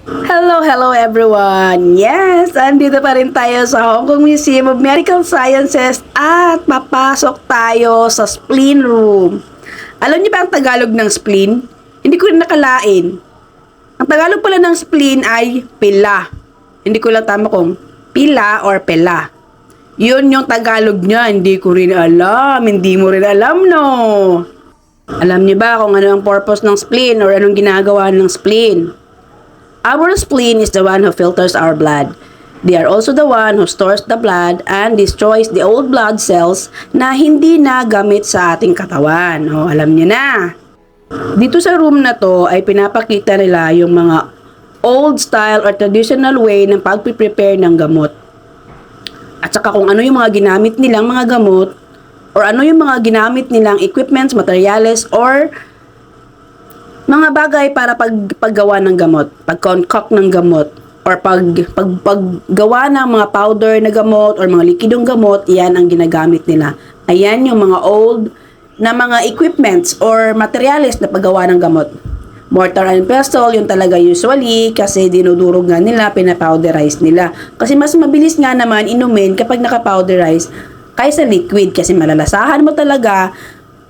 Hello everyone! Yes, andito pa rin tayo sa Hong Kong Museum of Medical Sciences at papasok tayo sa spleen room. Alam niyo ba ang Tagalog ng spleen? Hindi ko rin nakalain. Ang Tagalog pala ng spleen ay pila. Hindi ko lang tama kung pila or pela. Yun yung Tagalog niya, hindi ko rin alam. Hindi mo rin alam, no? Alam niyo ba kung ano ang purpose ng spleen or anong ginagawa ng spleen? Our spleen is the one who filters our blood. They are also the one who stores the blood and destroys the old blood cells na hindi na gamit sa ating katawan. O, alam niyo na. Dito sa room na to ay pinapakita nila yung mga old style or traditional way ng pag-prepare ng gamot. At saka kung ano yung mga ginamit nilang mga gamot or ano yung mga ginamit nilang equipments, materials, or mga bagay para paggawa ng gamot, pag-concoct ng gamot, or paggawa ng mga powder na gamot or mga likidong gamot, yan ang ginagamit nila. Ayan yung mga old na mga equipments or materials na paggawa ng gamot. Mortar and pestle, yun talaga usually kasi dinudurog nga nila, pinapowderize nila. Kasi mas mabilis nga naman inumin kapag naka-powderize kaysa liquid kasi malalasahan mo talaga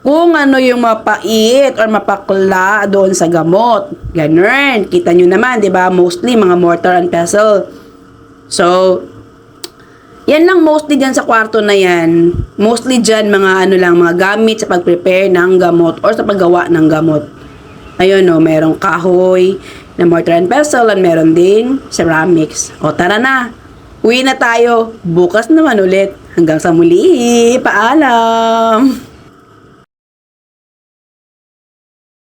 kung ano yung mapait or mapakla doon sa gamot. Ganun. Kita nyo naman, di ba? Mostly mga mortar and pestle. So, yan lang mostly dyan sa kwarto na yan. Mostly dyan mga ano lang, mga gamit sa pag-prepare ng gamot or sa paggawa ng gamot. Ayun o, merong kahoy na mortar and pestle at meron ding ceramics. O tara na, uwi na tayo. Bukas naman ulit. Hanggang sa muli. Paalam!